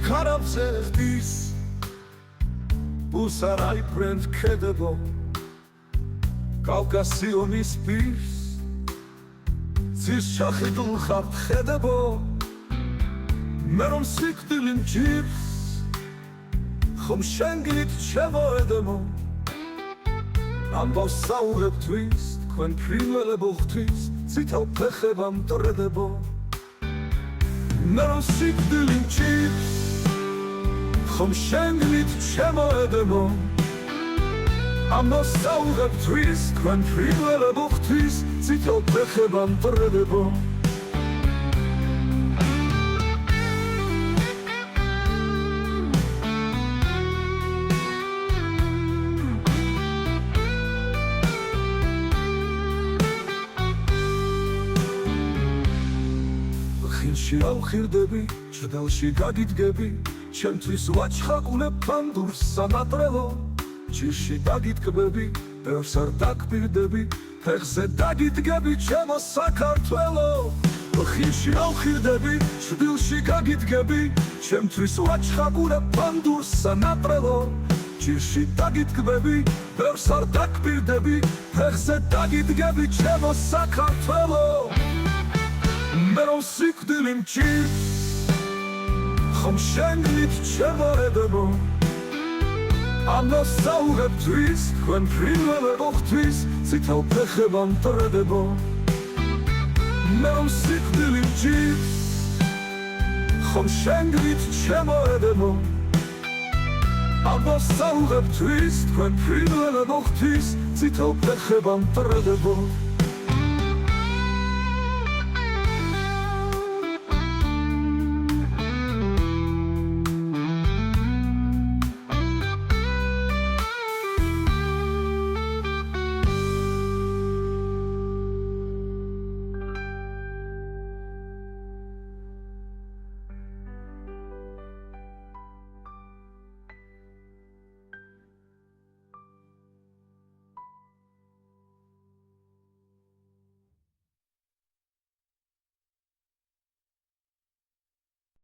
ქარაფზე ხდის უსარაი ფრენდ ქედებო კავკასიონის პირს ცის შახიდულ ხარ ხედებო მე რომ სიკვდილი მჭირს ხომ შენ გით შემოედემო ამბავს საუბრებთვის თქვენ ფრინველებო ღვთის ცითელ ფეხებამ ტრედებო მე რომ სიკვდილი მჭირს ხომ შენ გით შემოედემო ამბავს საუბრებთვის თქვენ ფრინველებო ღვთის ცითელ ფეხებამ ტრედებო ხილში ავხირდები, ჭრდელში გაგიდგები, ჩემთვის ვაჩხაკუნებ ფანდურს სანატრელო, ჯიში დაგიტკბები, ბევრს არ დაგპირდები, ფეხზე დაგიდგები, ჩემო საქართველო. ხილში ავხირდები, ჭრდელში გაგიდგები, ჩემთვის ვაჩხაკუნებ ფანდურს სანატრელო, ჯიში დაგიტკბები, ბევრს არ დაგპირდები, ფეხზე დაგიდგები, ჩემო საქართველო. მე რომ სიკვდილი მჭირს ხომ შენ გით შემოედემო ამბავს საუბრებთვის თქვენ ფრინველებო ღვთის ცითელ ფეხებამ ტრედებო მე რომ სიკვდილი მჭირს ხომ შენ გით შემოედემო ამბავს საუბრებთვის თქვენ ფრინველებო ღვთის ცითელ ფეხებამ ტრედებო